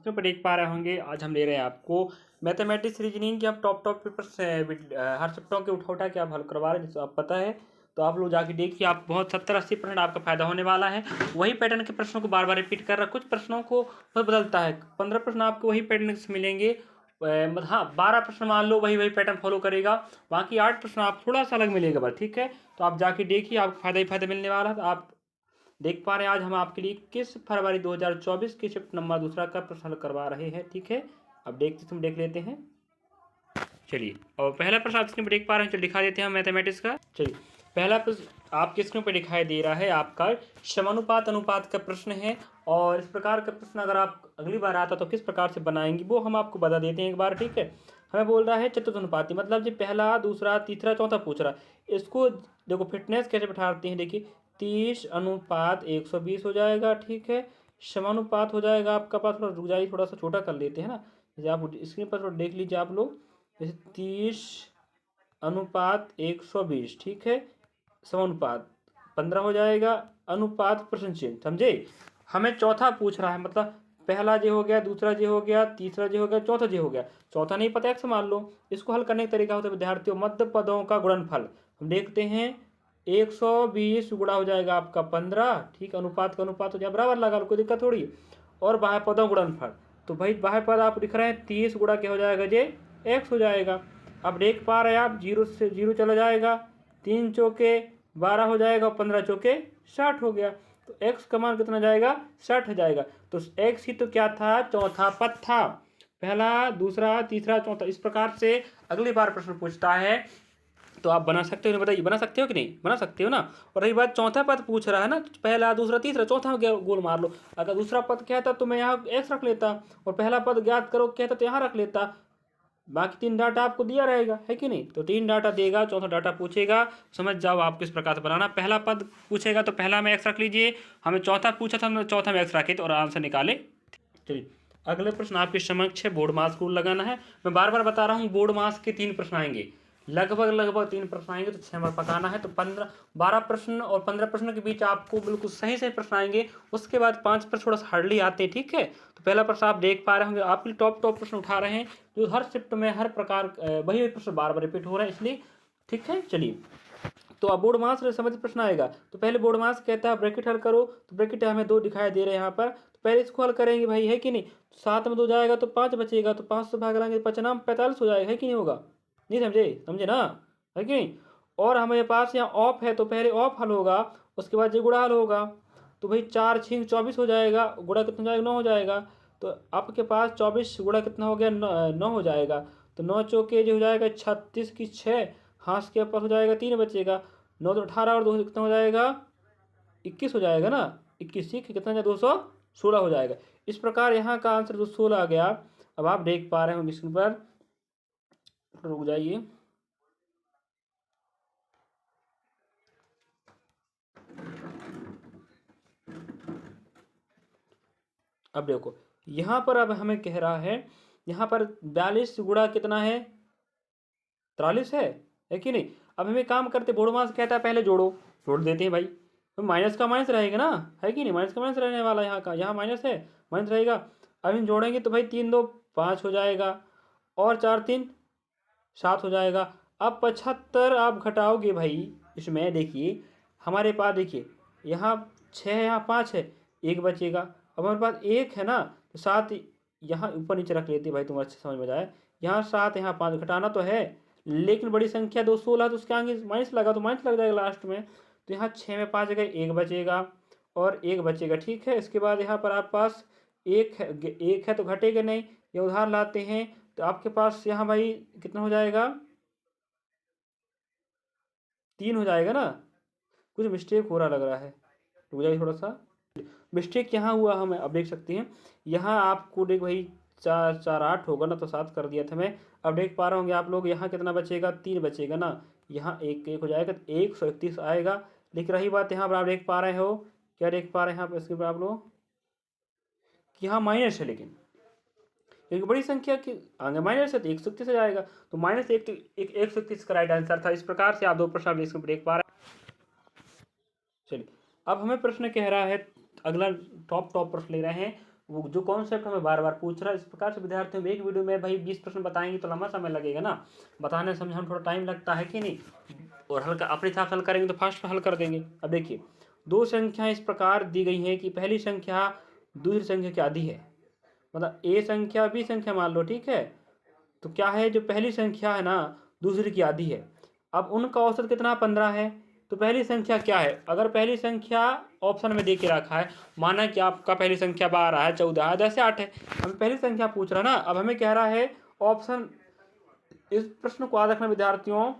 इसमें पर देख पा रहे होंगे आज हम ले रहे हैं आपको मैथमेटिक्स रीजनिंग के हम टॉप पेपर से हर सप्ताह के उठा के आप हल करवा रहे हैं, जिसको आप पता है। तो आप लोग जाके देखिए, आप बहुत 70-80% आपका फायदा होने वाला है। वही पैटर्न के प्रश्नों को बार बार रिपीट कर रहा, कुछ प्रश्नों को बहुत बदलता है। 15 प्रश्न आपको वही पैटर्न से मिलेंगे। हाँ, 12 प्रश्न मान लो वही पैटर्न फॉलो करेगा, बाकी 8 प्रश्न आप थोड़ा सा अलग मिलेगा बस, ठीक है। तो आप जाके देखिए, आपको फायदा ही फायदा मिलने वाला है। तो आप देख पा रहे हैं आज हम आपके लिए 21 फरवरी 2024 के शिफ्ट नंबर दूसरा का प्रश्न हल करवा रहे हैं, ठीक है। अब देख लेते हैं। चलिए, और पहला प्रश्न आप स्क्रीन पर देख पा रहे हैं, चलिए दिखा देते हैं मैथमेटिक्स का। चलिए, पहला प्रश्न आपके स्क्रीन पर दिखाई दे रहा है, आपका समानुपात अनुपात का प्रश्न है। और इस प्रकार का प्रश्न अगर आप अगली बार आता तो किस प्रकार से बनाएंगे वो हम आपको बता देते हैं एक बार, ठीक है। हमें बोल रहा है चतुर्थानुपाती, मतलब जी पहला दूसरा तीसरा चौथा पूछ रहा है। इसको देखो फिटनेस कैसे बैठाते हैं, देखिए 30:120 हो जाएगा, ठीक है। समानुपात हो जाएगा आपका पास, थोड़ा रुक जाइए, थोड़ा सा छोटा कर लेते हैं ना। जैसे आप स्क्रीन पर थोड़ा देख लीजिए आप लोग, जैसे 30:120, ठीक है। समानुपात 15 हो जाएगा, अनुपात प्रश्न चिन्ह, समझे। हमें चौथा पूछ रहा है, मतलब पहला जे हो गया, दूसरा जे हो गया, तीसरा जे हो गया, चौथा जे हो गया। चौथा नहीं पता एक्स मान लो। इसको हल करने का तरीका होता है विद्यार्थियों, मध्य पदों का गुणनफल। हम देखते हैं 120 गुणा हो जाएगा आपका 15, ठीक। अनुपात का अनुपात हो जाए बराबर लगा लो, कोई दिक्कत थोड़ी। और बाह्य पदों गुणनफल, तो भाई बाह्य पद आप लिख रहे हैं 30 गुणा क्या हो जाएगा जे एक्स हो जाएगा। अब देख पा रहे हैं आप, 0 से 0 चला जाएगा, 3 चौके 12 हो जाएगा, 15 चौके 60 हो गया। तो x का मान कितना जाएगा, 60 हो जाएगा। तो x ही तो क्या था, चौथा पद था। पहला दूसरा तीसरा चौथा, इस प्रकार से अगली बार प्रश्न पूछता है तो आप बना सकते हो, बताइए बना सकते हो कि नहीं, बना सकते हो ना। और रही बात चौथा पद पूछ रहा है ना, तो पहला दूसरा तीसरा चौथा गोल मार लो। अगर दूसरा पद कहता तो मैं यहाँ एक्स रख लेता, और पहला पद ज्ञात करो कहता तो यहाँ रख लेता। बाकी 3 डाटा आपको दिया रहेगा, है कि नहीं। तो 3 डाटा देगा, चौथा डाटा पूछेगा, समझ जाओ आप किस प्रकार से बनाना। पहला पद पूछेगा तो पहला में एक्स रख लीजिए, हमें चौथा पूछा था हमने चौथा में एक्स रखे और आंसर निकाले। चलिए, अगले प्रश्न आपके समक्ष है, बोर्ड मास को लगाना है। मैं बार बार बता रहा हूँ, बोर्ड मास के 3 प्रश्न आएंगे, लगभग 3 प्रश्न आएंगे, तो 6 बार पकाना है। तो 12 प्रश्न और 15 प्रश्न के बीच आपको बिल्कुल सही प्रश्न आएंगे। उसके बाद 5 प्रश्न थोड़ा सा हार्डली आते हैं, ठीक है। तो पहला प्रश्न आप देख पा रहे होंगे, आपके टॉप प्रश्न उठा रहे हैं, जो हर शिफ्ट में हर प्रकार वही प्रश्न बार बार रिपीट हो रहे हैं, इसलिए ठीक है। चलिए, तो अब बोर्ड मास समझ प्रश्न आएगा। तो पहले बोर्ड मास कहता है ब्रैकेट हल करो, तो ब्रैकेट हमें 2 दिखाई दे रहे हैं यहाँ पर। तो पहले इसको हल करेंगे भाई, है कि नहीं। 7 में 2 जाएगा तो 5 बचेगा, तो 5 से भाग लाएंगे 5 नाम 45 हो जाएगा, है कि नहीं होगा। नहीं समझे ना, है कि नहीं। और हमारे पास यहाँ ऑफ है, तो पहले ऑफ हल होगा, उसके बाद ये गुणा हल होगा। तो भाई 4 6 24 हो जाएगा, गुणा कितना हो जाएगा, 9 हो जाएगा। तो आपके पास 24 गुणा कितना हो गया, 9 हो जाएगा। तो 9 चौके जो हो जाएगा 36 की 6, हाथ के ऊपर हो जाएगा 3 बचेगा। 9 तो 18 और 2 कितना हो जाएगा, 21 हो जाएगा ना। 21 सीख कितना 216 हो जाएगा। इस प्रकार यहाँ का आंसर 216 आ गया। अब आप देख पा रहे हो स्क्रीन पर, रुक जाइए। अब देखो यहाँ पर, अब हमें कह रहा है यहाँ पर 42 गुणा कितना है, 43 है कि नहीं। अब हमें काम करते, बोर्ड मास कहता है पहले जोड़ देते हैं भाई। तो माइनस का माइनस रहेगा ना, है कि नहीं, माइनस का माइनस रहने वाला यहाँ का, यहाँ माइनस है, माइनस रहेगा। अब हम जोड़ेंगे तो भाई 3 2 5 हो जाएगा, और 4 3 7 हो जाएगा। अब 75 आप घटाओगे भाई, इसमें देखिए हमारे पास, देखिए यहाँ 6 है, यहाँ 5 है, 1 बचेगा। अब हमारे पास 1 है ना, तो 7 यहाँ ऊपर नीचे रख लेते भाई, तुम अच्छे समझ में जाए। यहाँ 7 यहाँ 5, घटाना तो है, लेकिन बड़ी संख्या 216, तो उसके आगे माइनस लगा तो माइनस लग जाएगा लास्ट में। तो यहाँ 6 में 5 गए, 1 बचेगा और 1 बचेगा, ठीक है। इसके बाद यहाँ पर आप पास 1 है तो घटेगा नहीं, ये उधार लाते हैं। तो आपके पास यहाँ भाई कितना हो जाएगा, 3 हो जाएगा ना। कुछ मिस्टेक हो रहा लग रहा है, रुक जाइए थोड़ा सा। मिस्टेक यहाँ हुआ, हम अब देख सकते हैं। यहाँ आपको देख भाई 4 4 8 होगा ना, तो 7 कर दिया था मैं। अब देख पा रहे होंगे आप लोग, यहाँ कितना बचेगा, 3 बचेगा ना। यहाँ 1 1 हो जाएगा, तो 131 आएगा। लेकिन रही बात यहाँ पर, आप देख पा रहे हो, क्या देख पा रहे हैं आप इसके ऊपर आप लोग, कि यहाँ माइनस है, लेकिन क्योंकि बड़ी संख्या की आगे माइनस है तो 131 आ जाएगा। तो -1 तो 131 का राइट आंसर था। इस प्रकार से आप 2 प्रश्न आप इसको देख पा रहे हैं। चलिए, अब हमें प्रश्न कह रहा है, अगला टॉप प्रश्न ले रहे हैं, वो जो कॉन्सेप्ट हमें बार बार पूछ रहा है। इस प्रकार से विद्यार्थियों, एक वीडियो में भाई 20 प्रश्न बताएंगे तो लंबा समय लगेगा ना, बताने समझाने में थोड़ा टाइम लगता है कि नहीं, और हल्का अपने हिसाब से हल करेंगे तो फास्ट हल कर देंगे। अब देखिए, दो संख्याएं इस प्रकार दी गई हैं कि पहली संख्या दूसरी संख्या की आधी है, मतलब ए संख्या बी संख्या मान लो, ठीक है। तो क्या है, जो पहली संख्या है ना दूसरी की आधी है। अब उनका औसत कितना 15 है। तो पहली संख्या क्या है, अगर पहली संख्या ऑप्शन में दे के रखा है, माना कि आपका पहली संख्या 12 है, 14 है, 10 है, 8 है, हमें पहली संख्या पूछ रहा ना। अब हमें कह रहा है ऑप्शन, इस प्रश्न को याद रखना विद्यार्थियों,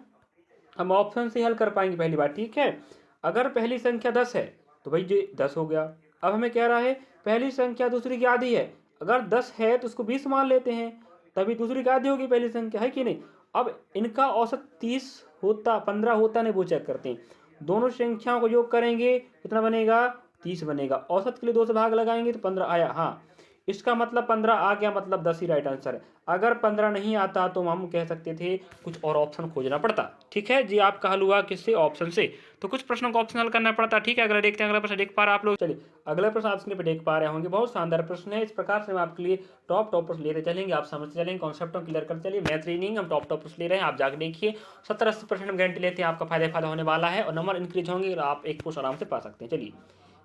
हम ऑप्शन से हल कर पाएंगे पहली बार, ठीक है। अगर पहली संख्या 10 है तो भाई ये 10 हो गया। अब हमें कह रहा है पहली संख्या दूसरी की आधी है, अगर 10 है तो उसको 20 मान लेते हैं, तभी दूसरी की आधी होगी पहली संख्या, है कि नहीं। अब इनका औसत 30 होता 15 होता नहीं, वो चेक करते हैं। दोनों संख्याओं को योग करेंगे कितना बनेगा, 30 बनेगा। औसत के लिए 2 से भाग लगाएंगे तो 15 आया, हाँ इसका मतलब 15 आ गया, मतलब 10 ही राइट आंसर है। अगर 15 नहीं आता तो हम कह सकते थे कुछ और ऑप्शन खोजना पड़ता, ठीक है जी। आपका हल हुआ किससे, ऑप्शन से। तो कुछ प्रश्नों को ऑप्शन हल करना पड़ता, ठीक है। अगला देखते हैं, अगला प्रश्न देख पा रहे आप लोग। चलिए अगला प्रश्न आप स्क्रीन पर देख पा रहे होंगे, बहुत शानदार प्रश्न है। इस प्रकार से हम आपके लिए टॉप प्रश्न लेते चलेंगे, आप समझते चलेंगे, कॉन्सेप्टों क्लियर करते चलिए। मैथ रीडिंग हम टॉप प्रश्न ले रहे हैं, आप जाकर देखिए। 70-80% हम गारंटी लेते हैं, आपका फायदा होने वाला है, और नंबर इंक्रीज होंगे, आप एक पोस्ट आराम से पा सकते हैं। चलिए,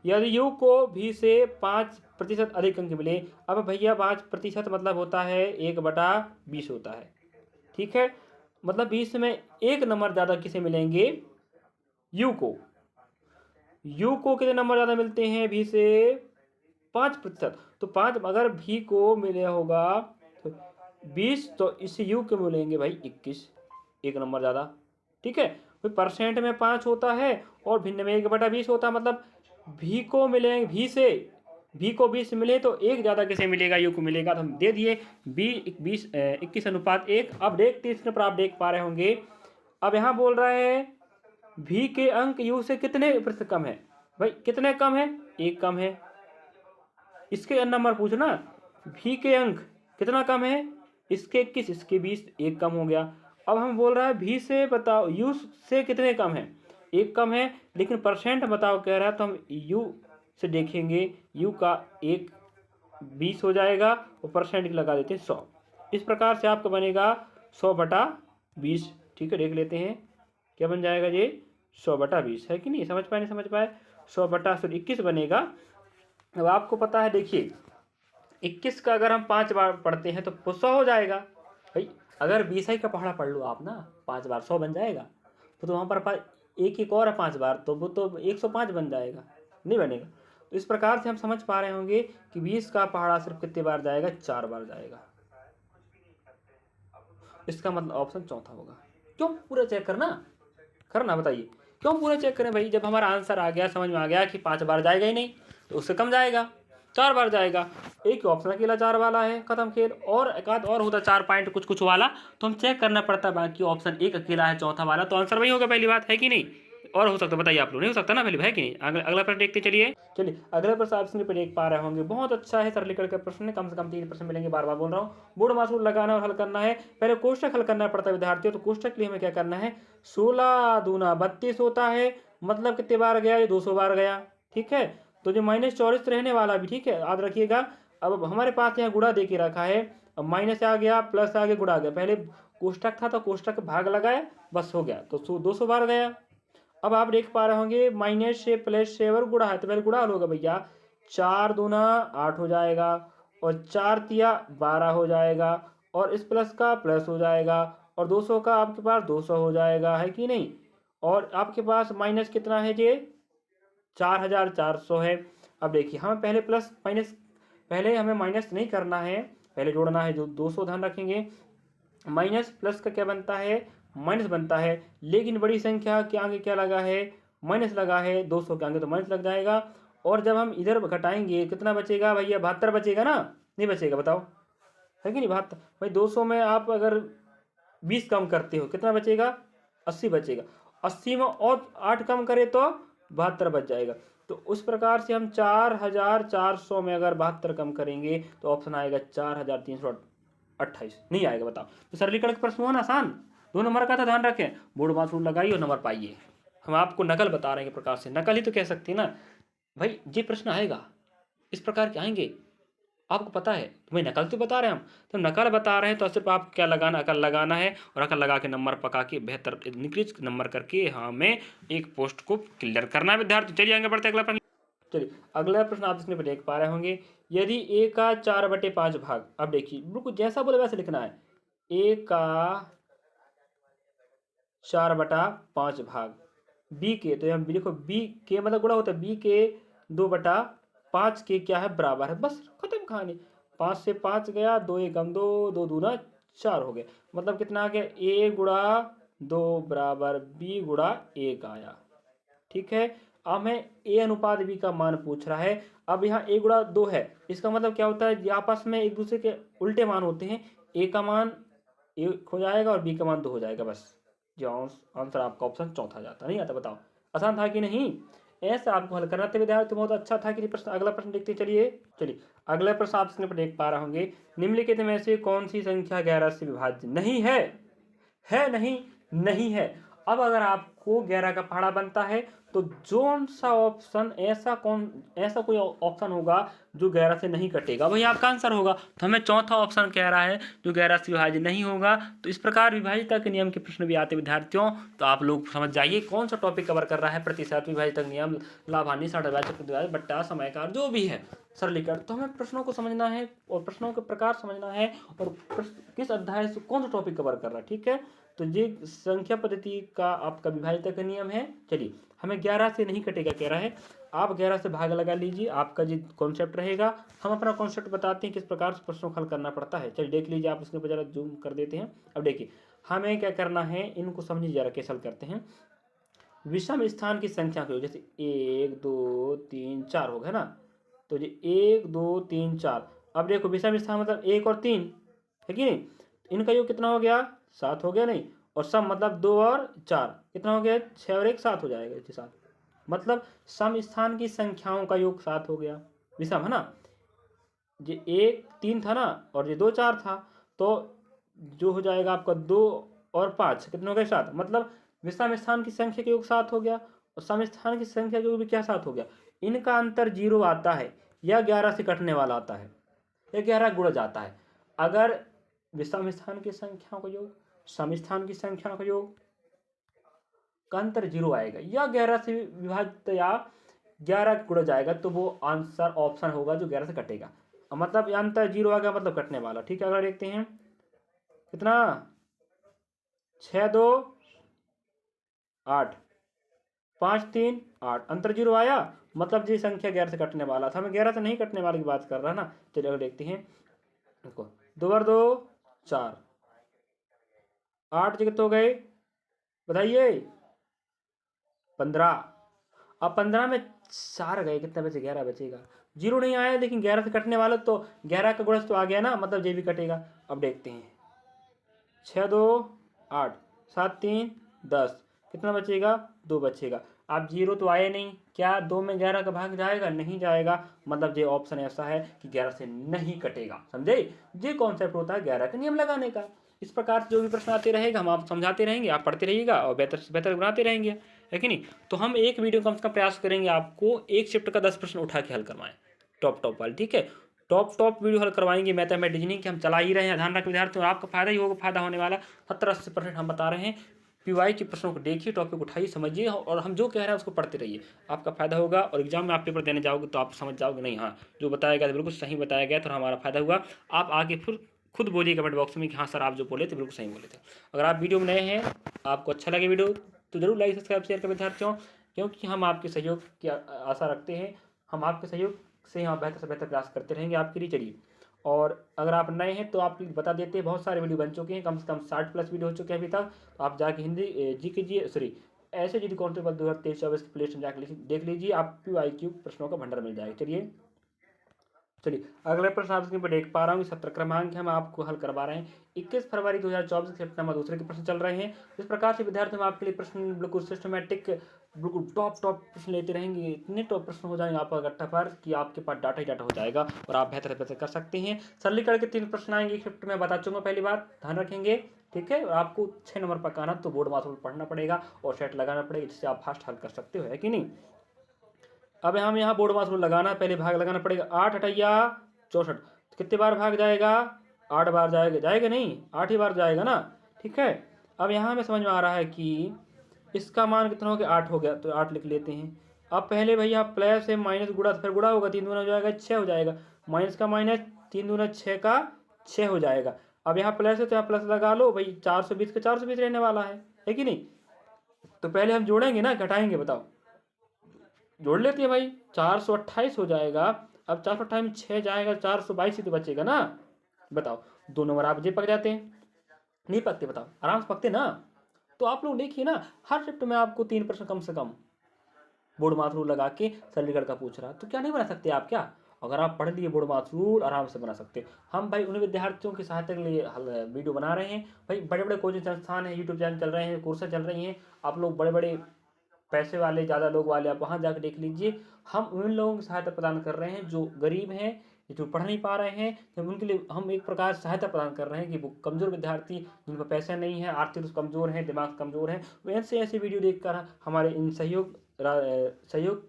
यदि यू को भी से 5% अधिक अंक मिले। अब भैया 5% मतलब होता है 1/20 होता है, ठीक है। मतलब 20 में एक नंबर ज़्यादा किसे मिलेंगे, यू को। यू को कितने नंबर ज़्यादा मिलते हैं, भी से 5%। तो 5 अगर भी को मिले होगा तो 20, तो इससे यू के मिलेंगे भाई 21, एक नंबर ज़्यादा, ठीक है। फिर परसेंट में 5 होता है और भिन्न में 1/20 होता है, मतलब भी को मिलेंगे, भी को 20 मिले तो एक ज़्यादा किसे मिलेगा, यू को मिलेगा। तो हम दे दिए 21:1। अब देखते इसके पर आप देख पा रहे होंगे, अब यहाँ बोल रहा है भी के अंक यू से कितने प्रतिशत कम है, भाई कितने कम है, एक कम है। इसके नंबर पूछना, भी के अंक कितना कम है, इसके 21, इसके 20, एक कम हो गया। अब हम बोल रहा है भी से बताओ यू से कितने कम है, एक कम है, लेकिन परसेंट बताओ कह रहा है। तो हम यू से देखेंगे, यू का एक 20 हो जाएगा और परसेंट लगा देते हैं 100। इस प्रकार से आपका बनेगा 100/20, ठीक है। देख लेते हैं क्या बन जाएगा ये, 100/20 है कि नहीं, समझ पाए नहीं समझ पाए, 100/21 बनेगा। अब आपको पता है, देखिए 21 का अगर हम 5 बार पढ़ते हैं तो 100 हो जाएगा भाई। अगर 20 का पहाड़ा पढ़ लो आप ना, 5 बार 100 बन जाएगा। तो वहाँ पर एक और है 5 बार, तो वो तो 105 बन जाएगा, नहीं बनेगा। तो इस प्रकार से हम समझ पा रहे होंगे कि 20 का पहाड़ा सिर्फ कितने बार जाएगा, 4 बार जाएगा। इसका मतलब ऑप्शन चौथा होगा। क्यों पूरा चेक करना बताइए, क्यों पूरा चेक करें भाई, जब हमारा आंसर आ गया, समझ में आ गया कि 5 बार जाएगा ही नहीं, तो उससे कम जाएगा, 4 बार जाएगा। एक ऑप्शन अकेला 4 वाला है, खत्म खेल। और एक आध और होता 4 पॉइंट कुछ वाला, तो हम चेक करना पड़ता, बाकी ऑप्शन एक अकेला है चौथा वाला, तो आंसर वही होगा, पहली बात है कि नहीं। और हो सकता बताइए आप लोग, नहीं हो सकता ना पहले, है कि नहीं। अगला प्रश्न देखते चलिए अगला प्रश्न आप स्क्रीन पर देख पा रहे होंगे, बहुत अच्छा है, सरलीकरण का प्रश्न है, कम से कम 3 प्रश्न मिलेंगे, बार बार बोल रहा हूँ। बोर्ड मासूल लगाना और हल करना है, पहले कोष्टक हल करना पड़ता है विद्यार्थियों। तो कोष्टक के लिए हमें क्या करना है, 16 दूना 32 होता है, मतलब कितने बार गया, ये 200 बार गया, ठीक है। तो जो -24 रहने वाला भी, ठीक है, याद रखिएगा। अब हमारे पास यहाँ गुणा दे के रखा है, अब माइनस आ गया, प्लस आ गया, गुणा आ गया। पहले कोष्टक था तो कोष्टक भाग लगाया, बस हो गया, तो 200 बार गया। अब आप देख पा रहे होंगे माइनस से प्लस से और गुणा है, तो पहले गुणा होगा भैया, 4 दूना 8 हो जाएगा, और 4 तिया 12 हो जाएगा, और इस प्लस का प्लस हो जाएगा, और 200 का आपके पास 200 हो जाएगा, है कि नहीं। और आपके पास माइनस कितना है ये, 4400 है। अब देखिए हमें पहले प्लस माइनस, पहले हमें माइनस नहीं करना है, पहले जोड़ना है, जो 200 ध्यान रखेंगे। माइनस प्लस का क्या बनता है, माइनस बनता है, लेकिन बड़ी संख्या के आगे क्या लगा है, माइनस लगा है, 200 के आगे तो माइनस लग जाएगा। और जब हम इधर घटाएंगे कितना बचेगा भैया, 72 बचेगा ना, नहीं बचेगा बताओ, है कि नहीं। 72 भाई, 200 में आप अगर 20 कम करते हो कितना बचेगा, 80 बचेगा। 80 में और 8 कम करे तो 72 बच जाएगा। तो उस प्रकार से हम 4400 में अगर 72 कम करेंगे तो ऑप्शन आएगा 4328, नहीं आएगा बताओ। तो सरलीकरण का प्रश्न हुआ ना आसान, 2 नंबर का था, ध्यान रखें। बोर्ड मासूल लगाइए और नंबर पाइए। हम आपको नकल बता रहे हैं, प्रकार से नकल ही तो कह सकते हैं ना भाई, ये प्रश्न आएगा, इस प्रकार के आएंगे, आपको पता है, तुम्हें नकल तो बता रहे हैं हम, तो नकल बता रहे हैं तो सिर्फ आप क्या लगाना, अकल लगाना है, और अकल लगा के नंबर पका के बेहतर निकृष्ट नंबर करके हमें एक पोस्ट को क्लियर करना है विद्यार्थी। चलिए आगे बढ़ते अगला प्रश्न। चलिए अगला प्रश्न आप इसमें देख पा रहे होंगे, यदि ए का 4/5 भाग, अब देखिए बिल्कुल जैसा बोले वैसे लिखना है, ए का 4/5 भाग बी के, तो यहाँ लिखो बी के मतलब गुणा होता है बी के 2/5 के क्या है बराबर है, बस खत्म कहानी। 5 से 5 गया, 2 एकम 2, 2 दूना 4 हो गए, मतलब कितना आ गया, ए गुणा 2 बराबर बी गुणा 1 आया। ठीक है, अब हमें ए अनुपात बी का मान पूछ रहा है। अब यहाँ ए गुणा 2 है, इसका मतलब क्या होता है, ये आपस में एक दूसरे के उल्टे मान होते हैं, ए का मान 1 हो जाएगा और बी का मान 2 हो जाएगा, बस जो आंसर आपका ऑप्शन चौथा जाता। नहीं आता, बताओ आसान था कि नहीं, ऐसा आपको हल करना था विद्यार्थी, बहुत अच्छा था कि प्रश्न। अगला प्रश्न देखते हैं, चलिए अगला प्रश्न आप स्क्रीन पर देख पा रहे होंगे, निम्नलिखित में से कौन सी संख्या 11 से विभाज्य नहीं है, नहीं, नहीं है। अब अगर आपको 11 का पहाड़ा बनता है तो जोन सा ऑप्शन, ऐसा कोई ऑप्शन होगा जो 11 से नहीं कटेगा, वही आपका आंसर होगा। तो हमें चौथा ऑप्शन कह रहा है जो 11 से विभाज्य नहीं होगा। तो इस प्रकार विभाज्यता के नियम के प्रश्न भी आते विद्यार्थियों, तो आप लोग समझ जाइए कौन सा टॉपिक कवर कर रहा है, प्रतिशत, विभाज्यता का नियम, लाभान्वित, षड्विभाज्य, बट्टा, समीकरण, जो भी है सरलीकरण। तो हमें प्रश्नों को समझना है और प्रश्नों के प्रकार समझना है और किस अध्याय से कौन सा टॉपिक कवर कर रहा है। ठीक है, तो ये संख्या पद्धति का आपका विभाज्यता का नियम है। चलिए हमें 11 से नहीं कटेगा कह रहा है, आप 11 से भाग लगा लीजिए, आपका जो कॉन्सेप्ट रहेगा। हम अपना कॉन्सेप्ट बताते हैं किस प्रकार से प्रश्नों को हल करना पड़ता है। चलिए देख लीजिए, आप उसके ऊपर जरा जूम कर देते हैं। अब देखिए हमें क्या करना है, इनको समझिए जरा कैसे हल करते हैं। विषम स्थान की संख्या को, जैसे 1 2 3 4 हो गया ना, तो ये 1 2 3 4। अब देखो विषम स्थान मतलब 1 और 3 है कि नहीं, इनका योग कितना हो गया, 7 हो गया नहीं, और सम मतलब 2 और 4 कितना हो गया, 6 और 1 7 हो जाएगा, इसके साथ मतलब सम स्थान की संख्याओं का योग 7 हो गया, विषम है ना। ये 1 3 था ना और ये 2 4 था, तो जो हो जाएगा आपका 2 और 5 कितने हो गए, 7, मतलब विषम स्थान की संख्या का योग 7 हो गया और सम स्थान की संख्या का योग भी क्या 7 हो गया। इनका अंतर 0 आता है या 11 से कटने वाला आता है या 11 गुण जाता है। अगर विषम स्थान की संख्याओं का योग सम स्थान की संख्या का योग का अंतर 0 आएगा या 11 से विभाजित या 11 गुणा जाएगा, तो वो आंसर ऑप्शन होगा जो 11 से कटेगा। मतलब अंतर 0 आ गया मतलब कटने वाला। ठीक है, अगर देखते हैं कितना, 6 2 8 5 3 8, अंतर 0 आया, मतलब ये संख्या 11 से कटने वाला था। हमें 11 से नहीं कटने वाले की बात कर रहा है ना। चलिए अगर देखते हैं, देखो 2 और 2 4, 8 कितने हो गए बताइए, 15। अब 15 में 4 गए, कितना बचे, 11 बचेगा। 0 नहीं आया लेकिन 11 से कटने वाला, तो 11 का गुणज तो आ गया ना, मतलब ये भी कटेगा। अब देखते हैं, 6 2 8 7 3 10, कितना बचेगा, 2 बचेगा। अब 0 तो आए नहीं, क्या 2 में 11 का भाग जाएगा, नहीं जाएगा, मतलब ये ऑप्शन ऐसा है कि 11 से नहीं कटेगा। समझे, ये कॉन्सेप्ट होता है 11 का नियम लगाने का। इस प्रकार से जो भी प्रश्न आते रहेगा हम आप समझाते रहेंगे, आप पढ़ते रहिएगा और बेहतर से बेहतर बनाते रहेंगे, है कि नहीं। तो हम एक वीडियो कम से कम प्रयास करेंगे आपको एक शिफ्ट का 10 प्रश्न उठा के हल करवाएं, टॉप वाले। ठीक है, टॉप वीडियो हल करवाएंगे मैथमेटिक्स नहीं कि हम चला ही रहे हैं। ध्यान रखें विद्यार्थियों, आपका फायदा ही होगा, फायदा होने वाला 70-80% हम बता रहे हैं। पीवाई के प्रश्नों को देखिए, टॉपिक उठाइए, समझिए और हम जो कह रहे हैं उसको पढ़ते रहिए, आपका फायदा होगा। और एग्जाम में आप पेपर देने जाओगे तो आप समझ जाओगे, नहीं हाँ जो बताया गया था बिल्कुल सही बताया गया, तो हमारा फायदा हुआ। आप आगे फिर खुद बोलिए कमेंट बॉक्स में कि हाँ सर आप जो बोले थे बिल्कुल सही बोले थे। अगर आप वीडियो में नए हैं, आपको अच्छा लगे वीडियो, तो जरूर लाइक सब्सक्राइब शेयर करें विद्यार्थियों, क्योंकि हम आपके सहयोग की आशा रखते हैं। हम आपके सहयोग से यहाँ बेहतर से बेहतर प्रयास करते रहेंगे आपके लिए। चलिए, और अगर आप नए हैं तो आप बता देते हैं, बहुत सारे वीडियो बन चुके हैं, कम से कम 60+ वीडियो हो चुके हैं अभी तक। तो आप जाके हिंदी जी कीजिए, सॉरी ऐसे जी कॉन्स्टेबल 2023-24 प्ले स्टोर जाकर देख लीजिए, आपको IQ प्रश्नों का भंडार मिल जाएगा। चलिए अगले प्रश्न आप स्क्रीन पर देख पा रहा हूँ, 17 क्रमांक हम आपको हल करवा रहे हैं। 21 फरवरी 2024 के नंबर दूसरे के प्रश्न चल रहे हैं। इस प्रकार से विद्यार्थियों हम आपके लिए प्रश्न बिल्कुल सिस्टमेटिक, बिल्कुल टॉप प्रश्न लेते रहेंगे। इतने टॉप प्रश्न हो जाएंगे आपका गट्टा पर कि आपके पास डाटा ही डाटा हो जाएगा और आप बेहतर से बेहतर कर सकते हैं। सरलीकरण के 3 प्रश्न आएंगे एक शिफ्ट में, बता चुका पहली बार, ध्यान रखेंगे। ठीक है, और आपको 6 नंबर पर आना तो बोर्ड मास्टर पढ़ना पड़ेगा और सेट लगाना पड़ेगा, जिससे आप फास्ट हल कर सकते हो, है कि नहीं। अब हम यहाँ बोर्ड मास रूल लगाना है, पहले भाग लगाना पड़ेगा, 8 8 64, कितने बार भाग जाएगा, 8 बार जाएगा, जाएगा नहीं, 8 ही बार जाएगा ना, ठीक है। अब यहाँ हमें समझ में आ रहा है कि इसका मान कितना हो गया, 8 हो गया, तो 8 लिख लेते हैं। अब पहले भैया प्लस है माइनस गुणा, फिर गुणा होगा, 3 दूना हो जाएगा 6 हो जाएगा, माइनस का माइनस, 3 दूना 6 का 6 हो जाएगा। अब यहाँ प्लस है तो यहाँ प्लस लगा लो भाई, 420 का 420 रहने वाला है कि नहीं। तो पहले हम जोड़ेंगे ना घटाएंगे, बताओ, जोड़ लेते हैं भाई, 428 हो जाएगा। अब 428 में 6 जाएगा, 422 ही तो बचेगा ना। बताओ, 2 नंबर आप जे पक जाते हैं, नहीं पकते, बताओ, आराम से पकते ना। तो आप लोग देखिए ना, हर शिफ्ट में आपको 3% कम से कम बोर्ड मार्क्स रूल लगा के सरलीकरण का पूछ रहा है, तो क्या नहीं बना सकते आप क्या? अगर आप पढ़ लिए बोर्ड मार्क्स रूल, आराम से बना सकते। हम भाई उन विद्यार्थियों की सहायता के लिए वीडियो बना रहे हैं भाई। बड़े बड़े कोचिंग संस्थान हैं, यूट्यूब चैनल चल रहे हैं, कोर्सेज चल रही हैं, आप लोग बड़े बड़े पैसे वाले, ज़्यादा लोग वाले, आप वहाँ जाकर देख लीजिए। हम उन लोगों की सहायता प्रदान कर रहे हैं जो गरीब हैं, जो पढ़ नहीं पा रहे हैं, तो उनके लिए हम एक प्रकार सहायता प्रदान कर रहे हैं कि वो कमज़ोर विद्यार्थी जिन पर पैसे नहीं है, आर्थिक रूप से कमज़ोर हैं, दिमाग कमज़ोर हैं, वो ऐसे ऐसे वीडियो देखकर हमारे इन सहयोग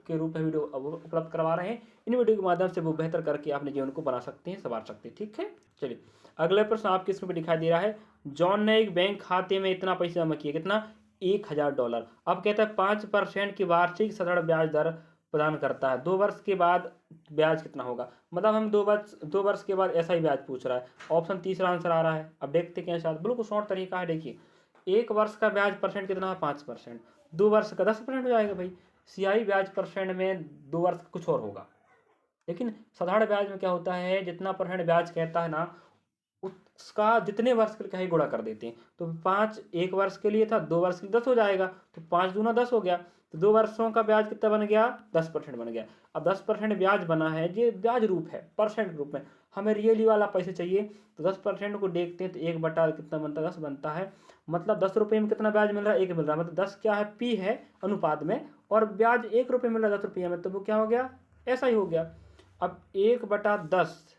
के रूप में वीडियो उपलब्ध करवा रहे हैं। इन वीडियो के माध्यम से वो बेहतर करके अपने जीवन को बना सकते हैं, संवार सकते हैं, ठीक है। चलिए अगला प्रश्न आपके स्क्रीन पर दिखाई दे रहा है। जॉन ने एक बैंक खाते में इतना पैसा जमा किया, कितना, $1000। अब कहता है 5% की वार्षिक साधारण ब्याज दर प्रदान करता है, 2 वर्ष के बाद ब्याज कितना होगा। मतलब हम 2 वर्ष के बाद ऐसा ही ब्याज पूछ रहा है। ऑप्शन तीसरा आंसर आ रहा है। अब देखते क्या शायद बिल्कुल शॉर्ट तरीका है। देखिए, 1 वर्ष का ब्याज परसेंट कितना है, 5%, 2 वर्ष का 10% हो जाएगा भाई। सियाई ब्याज परसेंट में 2 वर्ष का कुछ और होगा, लेकिन साधारण ब्याज में क्या होता है, जितना परसेंट ब्याज कहता है ना, उसका जितने वर्ष के लिए क्या गुणा कर देते हैं। तो 5 1 वर्ष के लिए था, 2 वर्ष के लिए 10 हो जाएगा, तो 5 दूना 10 हो गया। तो 2 वर्षों का ब्याज कितना बन गया, 10% बन गया। अब 10% ब्याज बना है, ये ब्याज रूप है, परसेंट रूप में। हमें रियली वाला पैसे चाहिए, तो 10% को देखते हैं, तो 1 बटा कितना बनता है, 10 बनता है। मतलब 10 रुपये में कितना ब्याज मिल रहा है, 1 मिल रहा है। मतलब 10 क्या है, पी है अनुपात में, और ब्याज 1 रुपये मिल रहा है 10 रुपये में, तो वो क्या हो गया, ऐसा ही हो गया। अब 1/10,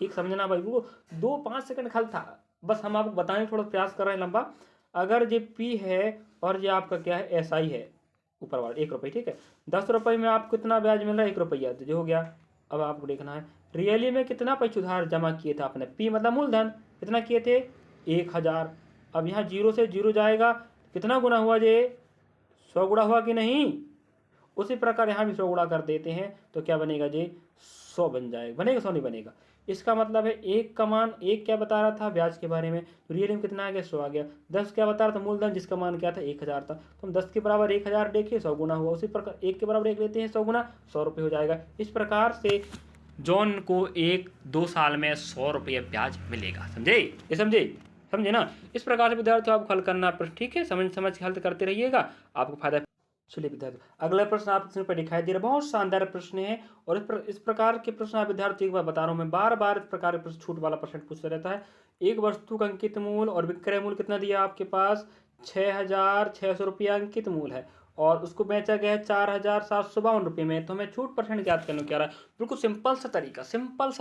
ठीक समझना भाई, वो 2-5 सेकंड खल था, बस हम आपको बताने थोड़ा प्रयास कर रहे हैं लंबा। अगर ये पी है और ये आपका क्या है, एस आई है, ऊपर वाला 1 रुपये, ठीक है। 10 रुपये में आपको कितना ब्याज मिल रहा है, 1 रुपया, तो जो हो गया। अब आपको देखना है रियली में कितना पैसे उधार जमा किए थे आपने, पी मतलब मूलधन, कितना किए थे, 1000। अब यहाँ 0 से 0 जाएगा, कितना गुना हुआ, ये 100 गुणा हुआ कि नहीं। उसी प्रकार यहाँ भी 100 गुणा कर देते हैं, तो क्या बनेगा जी, 100 बन जाएगा, बनेगा 100 नहीं बनेगा। इसका मतलब है 1 का मान, 1 क्या बता रहा था ब्याज के बारे में, तो रियल में कितना आ गया, 100 आ गया। 10 क्या बता रहा था, मूलधन, जिसका मान क्या था, 1000 था। तो हम 10 के बराबर 1000 देखिए, 100 गुना हुआ। उसी प्रकार 1 के बराबर 1 लेते हैं, 100 गुना, 100 रुपये हो जाएगा। इस प्रकार से जॉन को 1-2 साल में 100 रुपये ब्याज मिलेगा। समझे, ये समझे ना। इस प्रकार से विद्यार्थियों आपको हल करना, ठीक है, समझ के हल करते रहिएगा, आपको फायदा। चलिए विद्यार्थी, अगला प्रश्न आपके स्क्रीन पर दिखाई दे रहा है, बहुत शानदार प्रश्न है। और इस प्रकार के प्रश्न आप विद्यार्थी, एक बार बता रहा हूँ मैं, बार बार इस प्रकार के प्रश्न, छूट वाला प्रश्न पूछता रहता है। एक वस्तु का अंकित मूल्य और विक्रय मूल्य कितना दिया आपके पास, 6600 रुपया अंकित मूल्य है, और उसको बेचा गया है 4752 रुपये में। तो हमें छूट परसेंट ज्ञात करने को कह रहा है। बिल्कुल सिंपल सा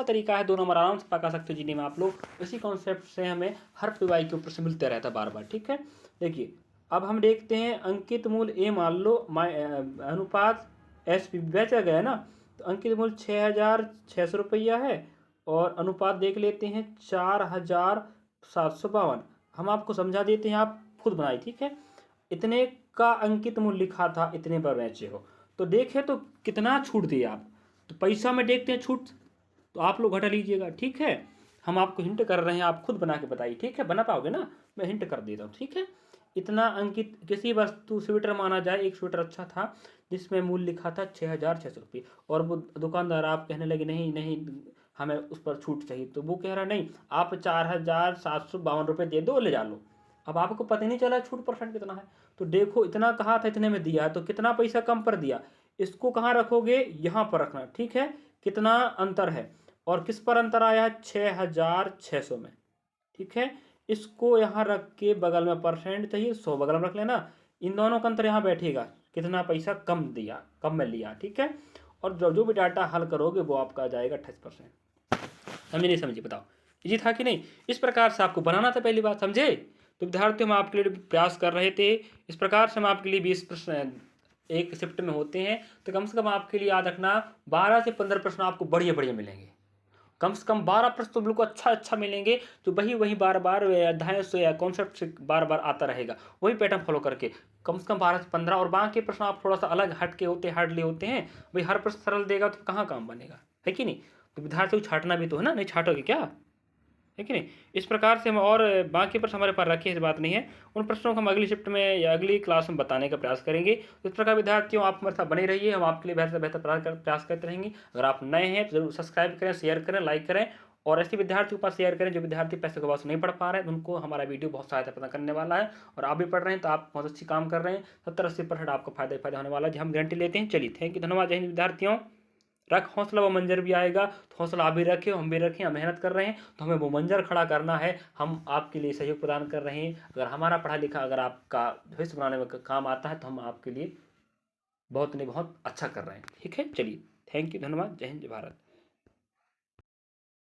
तरीका है, 2 नंबर आराम से पका सकते हो जीडी में आप लोग। इसी कॉन्सेप्ट से हमें हर पीवाई के ऊपर से मिलते रहता है बार बार, ठीक है। देखिए, अब हम देखते हैं अंकित मूल्य ए मान लो, अनुपात एस पी बेचा गया है ना, तो अंकित मूल्य 6600 रुपया है, और अनुपात देख लेते हैं 4752। हम आपको समझा देते हैं, आप खुद बनाए, ठीक है। इतने का अंकित मूल्य लिखा था, इतने पर बेचे हो, तो देखें तो कितना छूट दिया आप। तो पैसा में देखते हैं छूट, तो आप लोग घटा लीजिएगा, ठीक है। हम आपको हिंट कर रहे हैं, आप खुद बना के बताइए, ठीक है। बना पाओगे ना, मैं हिंट कर देता हूँ, ठीक है। इतना अंकित, किसी वस्तु, स्वेटर माना जाए, एक स्वेटर अच्छा था जिसमें मूल्य लिखा था 6600 रुपये, और वो दुकानदार आप कहने लगे नहीं नहीं हमें उस पर छूट चाहिए, तो वो कह रहा नहीं, आप 4752 रुपये दे दो, ले जा लो। अब आपको पता नहीं चला छूट परसेंट कितना है, तो देखो इतना कहा था, इतने में दिया है, तो कितना पैसा कम पर दिया। इसको कहाँ रखोगे, यहाँ पर रखना, ठीक है। कितना अंतर है, और किस पर अंतर आया है, 6600 में, ठीक है। इसको यहाँ रख के बगल में परसेंट चाहिए, 100 बगल में रख लेना। इन दोनों का अंतर यहाँ बैठेगा, कितना पैसा कम दिया, कम में लिया, ठीक है। और जो भी डाटा हल करोगे वो आपका आ जाएगा 28%। समझे नहीं समझे, बताओ, इजी था कि नहीं। इस प्रकार से आपको बनाना था, पहली बात, समझे। तो विद्यार्थी हम आपके लिए प्रयास कर रहे थे, इस प्रकार से हम आपके लिए 20 प्रश्न एक शिफ्ट में होते हैं, तो कम से कम आपके लिए याद रखना 12 से 15 प्रश्न आपको बढ़िया बढ़िया मिलेंगे। कम से कम 12 प्रश्न तो बिल्कुल अच्छा मिलेंगे, जो वही बार-बार अध्यायों से या कॉन्सेप्ट से बार-बार आता रहेगा, वही पैटर्न फॉलो करके कम से कम 12 से 15। और बाकी प्रश्न आप थोड़ा-सा अलग हट के होते हैं, हार्डली होते हैं। भाई हर प्रश्न सरल देगा तो कहाँ काम बनेगा, है कि नहीं? तो विद्यार्थी को छाँटना भी तो है ना, नहीं छाँटोगे क्या? है कि नहीं? इस प्रकार से हम और बाकी प्रश्न हमारे पास रखे, ऐसी बात नहीं है। उन प्रश्नों को हम अगली शिफ्ट में या अगली क्लास में बताने का प्रयास करेंगे। तो इस प्रकार विद्यार्थियों, आप हमारे साथ बने रहिए, हम आपके लिए बेहतर से बेहतर प्रयास करते रहेंगे। अगर आप नए हैं तो ज़रूर सब्सक्राइब करें, शेयर करें, लाइक करें, और ऐसे विद्यार्थियों के पास शेयर करें जो विद्यार्थी पैसे के वजह से नहीं पढ़ पा रहे हैं, तो उनको हमारा वीडियो बहुत सहायता प्रदान करने वाला है। और आप भी पढ़ रहे हैं तो आप बहुत अच्छी काम कर रहे हैं, 70-80% आपको फायदा होने वाला है, जो हम गारंटी लेते हैं। चलिए, थैंक यू, धन्यवाद, जय हिंद विद्यार्थियों। रख हौसला, वो मंजर भी आएगा, तो हौसला आप भी रखें, हम भी रखें। हम मेहनत कर रहे हैं तो हमें वो मंजर खड़ा करना है। हम आपके लिए सहयोग प्रदान कर रहे हैं। अगर हमारा पढ़ा लिखा अगर आपका भविष्य बनाने में काम आता है तो हम आपके लिए बहुत नहीं बहुत अच्छा कर रहे हैं। ठीक है, चलिए, थैंक यू, धन्यवाद, जय हिंद, जय भारत।